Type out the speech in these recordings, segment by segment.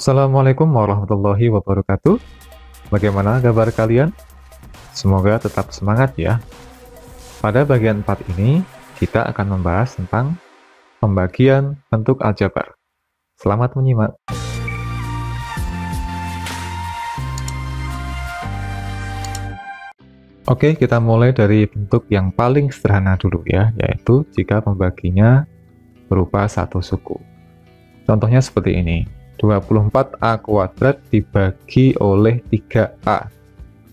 Assalamualaikum warahmatullahi wabarakatuh. Bagaimana kabar kalian? Semoga tetap semangat ya. Pada bagian 4 ini, kita akan membahas tentang pembagian bentuk aljabar. Selamat menyimak. Oke, kita mulai dari bentuk yang paling sederhana dulu ya, yaitu jika pembaginya berupa satu suku. Contohnya seperti ini. 24A kuadrat dibagi oleh 3A.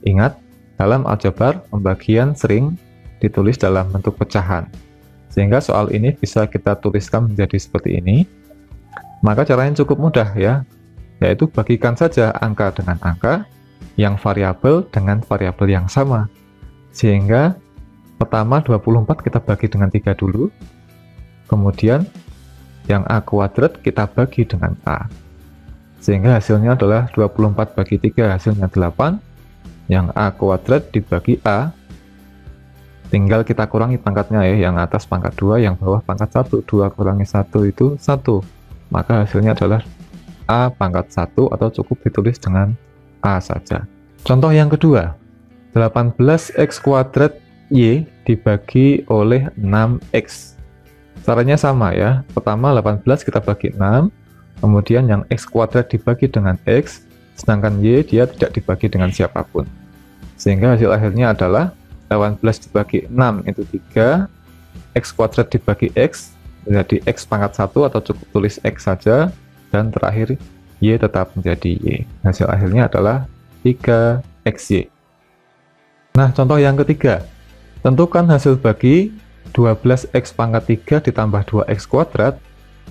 Ingat, dalam aljabar, pembagian sering ditulis dalam bentuk pecahan. Sehingga soal ini bisa kita tuliskan menjadi seperti ini. Maka caranya cukup mudah ya, yaitu bagikan saja angka dengan angka, yang variabel dengan variabel yang sama. Sehingga pertama 24 kita bagi dengan 3 dulu, kemudian yang A kuadrat kita bagi dengan A. Sehingga hasilnya adalah 24 bagi 3, hasilnya 8. Yang A kuadrat dibagi A, tinggal kita kurangi pangkatnya ya, yang atas pangkat 2, yang bawah pangkat 1. 2 kurangi 1 itu 1. Maka hasilnya adalah A pangkat 1 atau cukup ditulis dengan A saja. Contoh yang kedua, 18x kuadrat Y dibagi oleh 6x. Caranya sama ya. Pertama 18 kita bagi 6, kemudian yang x kuadrat dibagi dengan x, sedangkan y dia tidak dibagi dengan siapapun. Sehingga hasil akhirnya adalah 18 dibagi 6 itu 3, x kuadrat dibagi x menjadi x pangkat 1 atau cukup tulis x saja, dan terakhir y tetap menjadi y. Hasil akhirnya adalah 3xy. Nah, contoh yang ketiga, tentukan hasil bagi 12x pangkat 3 ditambah 2x kuadrat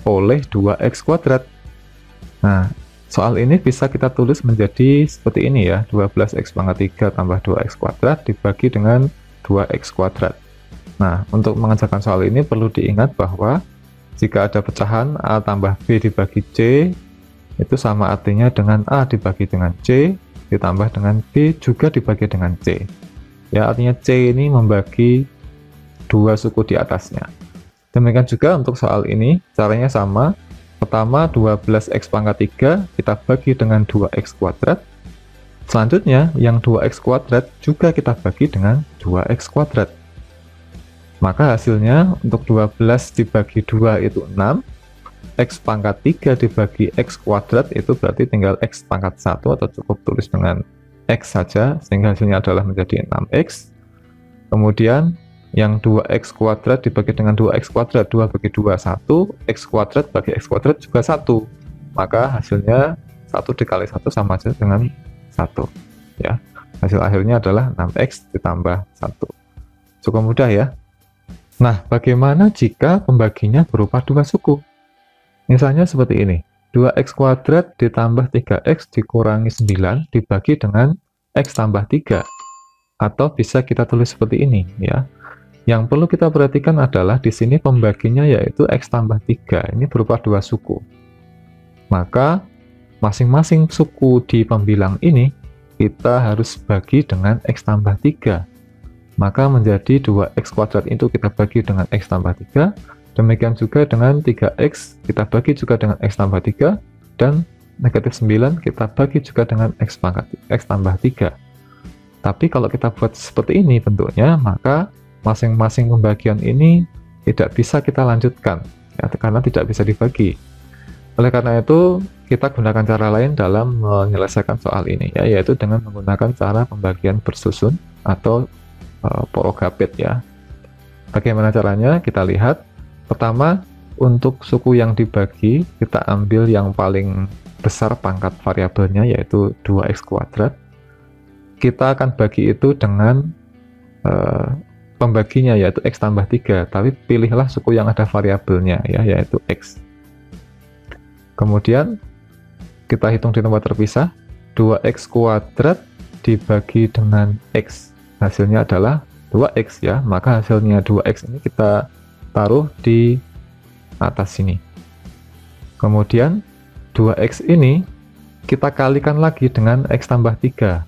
oleh 2x kuadrat. Nah, soal ini bisa kita tulis menjadi seperti ini ya, 12x pangkat 3 tambah 2x kuadrat dibagi dengan 2x kuadrat. Nah, untuk mengerjakan soal ini perlu diingat bahwa jika ada pecahan A tambah B dibagi C, itu sama artinya dengan A dibagi dengan C, ditambah dengan B juga dibagi dengan C. Ya, artinya C ini membagi dua suku di atasnya. Demikian juga untuk soal ini, caranya sama. Pertama 12x pangkat 3 kita bagi dengan 2x kuadrat. Selanjutnya yang 2x kuadrat juga kita bagi dengan 2x kuadrat. Maka hasilnya untuk 12 dibagi 2 itu 6. X pangkat 3 dibagi x kuadrat itu berarti tinggal x pangkat 1 atau cukup tulis dengan x saja, sehingga hasilnya adalah menjadi 6x. Kemudian yang 2x kuadrat dibagi dengan 2x kuadrat, 2 bagi 2 1, x kuadrat bagi x kuadrat juga 1, maka hasilnya 1 dikali 1 sama saja dengan 1 ya. Hasil akhirnya adalah 6x ditambah 1. Cukup mudah ya. Nah, bagaimana jika pembaginya berupa dua suku? Misalnya seperti ini, 2x kuadrat ditambah 3x dikurangi 9 dibagi dengan x tambah 3. Atau bisa kita tulis seperti ini ya. Yang perlu kita perhatikan adalah di sini pembaginya yaitu x tambah 3. Ini berupa dua suku. Maka masing-masing suku di pembilang ini kita harus bagi dengan x tambah 3. Maka menjadi 2x kuadrat itu kita bagi dengan x tambah 3. Demikian juga dengan 3x kita bagi juga dengan x tambah 3, dan negatif 9 kita bagi juga dengan x tambah 3. Tapi kalau kita buat seperti ini bentuknya, maka masing-masing pembagian ini tidak bisa kita lanjutkan ya, karena tidak bisa dibagi. Oleh karena itu kita gunakan cara lain dalam menyelesaikan soal ini ya, yaitu dengan menggunakan cara pembagian bersusun atau porogapit ya. Bagaimana caranya? Kita lihat. Pertama, untuk suku yang dibagi, kita ambil yang paling besar pangkat variabelnya, yaitu 2x kuadrat. Kita akan bagi itu dengan pembaginya, yaitu x tambah 3. Tapi pilihlah suku yang ada variabelnya, ya, yaitu x. Kemudian, kita hitung di tempat terpisah. 2x kuadrat dibagi dengan x. Hasilnya adalah 2x ya. Maka hasilnya 2x ini kita taruh di atas sini. Kemudian 2x ini kita kalikan lagi dengan x tambah 3.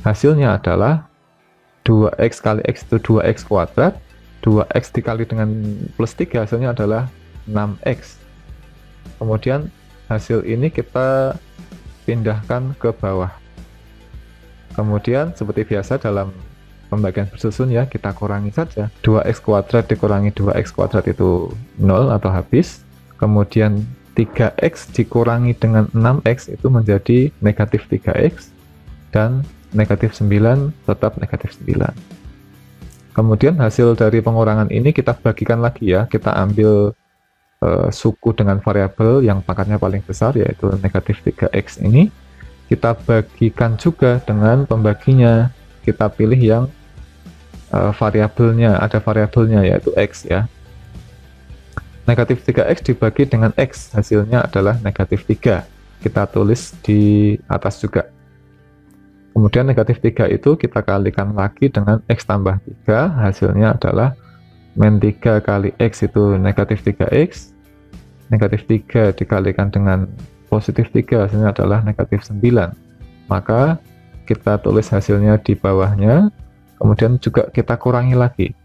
Hasilnya adalah 2x kali x itu 2x kuadrat, 2x dikali dengan plus 3 hasilnya adalah 6x. Kemudian hasil ini kita pindahkan ke bawah. Kemudian seperti biasa dalam pembagian bersusun ya, kita kurangi saja. 2x kuadrat dikurangi 2x kuadrat itu 0 atau habis. Kemudian 3x dikurangi dengan 6x itu menjadi negatif 3x. Dan negatif 9 tetap negatif 9. Kemudian hasil dari pengurangan ini kita bagikan lagi ya. Kita ambil suku dengan variabel yang pangkatnya paling besar, yaitu negatif 3x ini. Kita bagikan juga dengan pembaginya. Kita pilih yang variabelnya, ada variabelnya yaitu x ya. Negatif 3x dibagi dengan x, hasilnya adalah negatif 3. Kita tulis di atas juga. Kemudian negatif 3 itu kita kalikan lagi dengan x tambah 3, hasilnya adalah min 3 kali x itu negatif 3x. Negatif 3 dikalikan dengan positif 3, hasilnya adalah negatif 9. Maka kita tulis hasilnya di bawahnya. Kemudian juga kita kurangi lagi.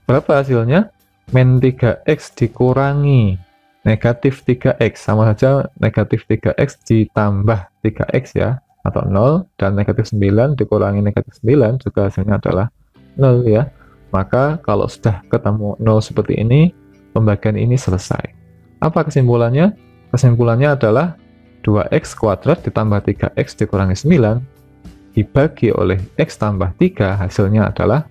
Berapa hasilnya? Min 3x dikurangi negatif 3x. Sama saja negatif 3x ditambah 3x ya, atau 0. Dan negatif 9 dikurangi negatif 9 juga hasilnya adalah 0 ya. Maka kalau sudah ketemu 0 seperti ini, pembagian ini selesai. Apa kesimpulannya? Kesimpulannya adalah 2x kuadrat ditambah 3x dikurangi 9 dibagi oleh x tambah 3, hasilnya adalah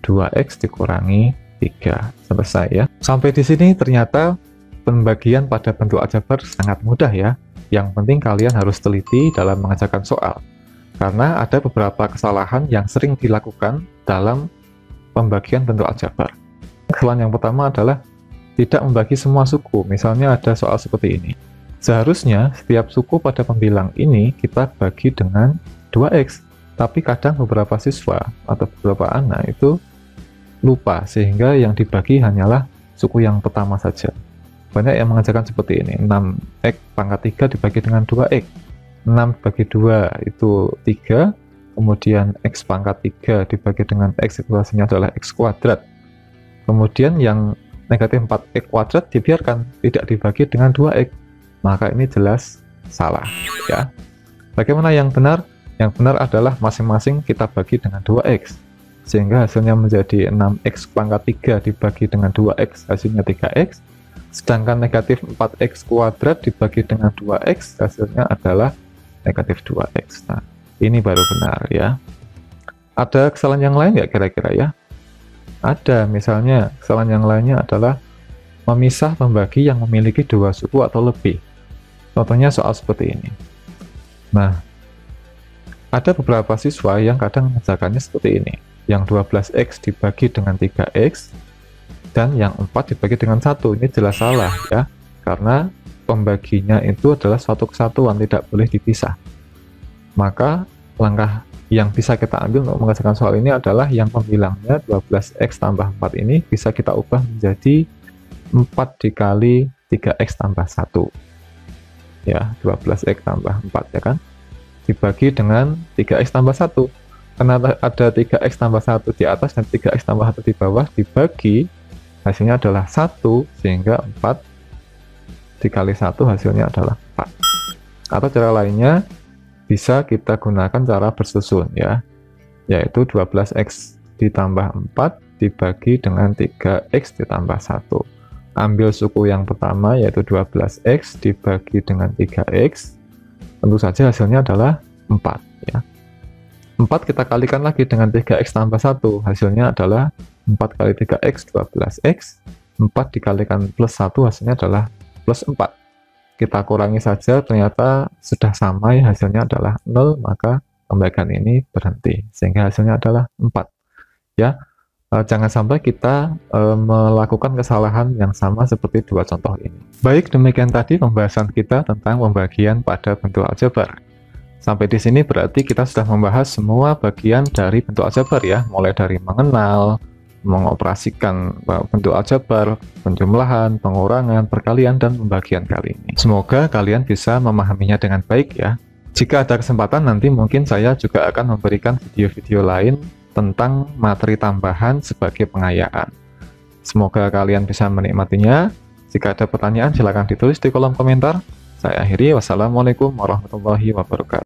2x dikurangi 3. Selesai ya. Sampai di sini ternyata pembagian pada bentuk aljabar sangat mudah ya. Yang penting kalian harus teliti dalam mengerjakan soal. Karena ada beberapa kesalahan yang sering dilakukan dalam pembagian bentuk aljabar. Kesalahan yang pertama adalah tidak membagi semua suku. Misalnya ada soal seperti ini. Seharusnya setiap suku pada pembilang ini kita bagi dengan 2x, tapi kadang beberapa siswa atau beberapa anak itu lupa, sehingga yang dibagi hanyalah suku yang pertama saja. Banyak yang mengerjakan seperti ini, 6x pangkat 3 dibagi dengan 2x, 6 bagi 2 itu 3, kemudian x pangkat 3 dibagi dengan x itu hasilnya adalah x kuadrat. Kemudian yang negatif 4x kuadrat dibiarkan, tidak dibagi dengan 2x, maka ini jelas salah ya. Bagaimana yang benar? Yang benar adalah masing-masing kita bagi dengan 2x, sehingga hasilnya menjadi 6x pangkat 3 dibagi dengan 2x, hasilnya 3x. Sedangkan negatif 4x kuadrat dibagi dengan 2x, hasilnya adalah negatif 2x. Nah, ini baru benar ya. Ada kesalahan yang lain nggak kira-kira ya? Ada, misalnya kesalahan yang lainnya adalah memisah pembagi yang memiliki 2 suku atau lebih. Contohnya soal seperti ini. Nah, ada beberapa siswa yang kadang mengerjakannya seperti ini. Yang 12x dibagi dengan 3x, dan yang 4 dibagi dengan 1. Ini jelas salah ya, karena pembaginya itu adalah suatu kesatuan, tidak boleh dipisah. Maka langkah yang bisa kita ambil untuk mengerjakan soal ini adalah yang pembilangnya 12x tambah 4 ini bisa kita ubah menjadi 4 dikali 3x tambah 1. Ya, 12x tambah 4 ya kan? Dibagi dengan 3x tambah 1. Karena ada 3x tambah 1 di atas dan 3x tambah 1 di bawah, dibagi, hasilnya adalah 1, sehingga 4 dikali 1 hasilnya adalah 4. Atau cara lainnya, bisa kita gunakan cara bersusun ya, yaitu 12x ditambah 4 dibagi dengan 3x ditambah 1. Ambil suku yang pertama yaitu 12x dibagi dengan 3x, tentu saja hasilnya adalah 4 ya. 4 kita kalikan lagi dengan 3x tambah 1, hasilnya adalah 4 kali 3x 12x, 4 dikalikan plus 1 hasilnya adalah plus 4. Kita kurangi saja, ternyata sudah sama ya, hasilnya adalah 0, maka pembagian ini berhenti, sehingga hasilnya adalah 4 ya. Jangan sampai kita melakukan kesalahan yang sama seperti dua contoh ini. Baik, demikian tadi pembahasan kita tentang pembagian pada bentuk aljabar. Sampai di sini berarti kita sudah membahas semua bagian dari bentuk aljabar ya, mulai dari mengenal, mengoperasikan bentuk aljabar, penjumlahan, pengurangan, perkalian, dan pembagian kali ini. Semoga kalian bisa memahaminya dengan baik ya. Jika ada kesempatan nanti mungkin saya juga akan memberikan video-video lain tentang materi tambahan sebagai pengayaan. Semoga kalian bisa menikmatinya. Jika ada pertanyaan silahkan ditulis di kolom komentar. Saya akhiri, wassalamualaikum warahmatullahi wabarakatuh.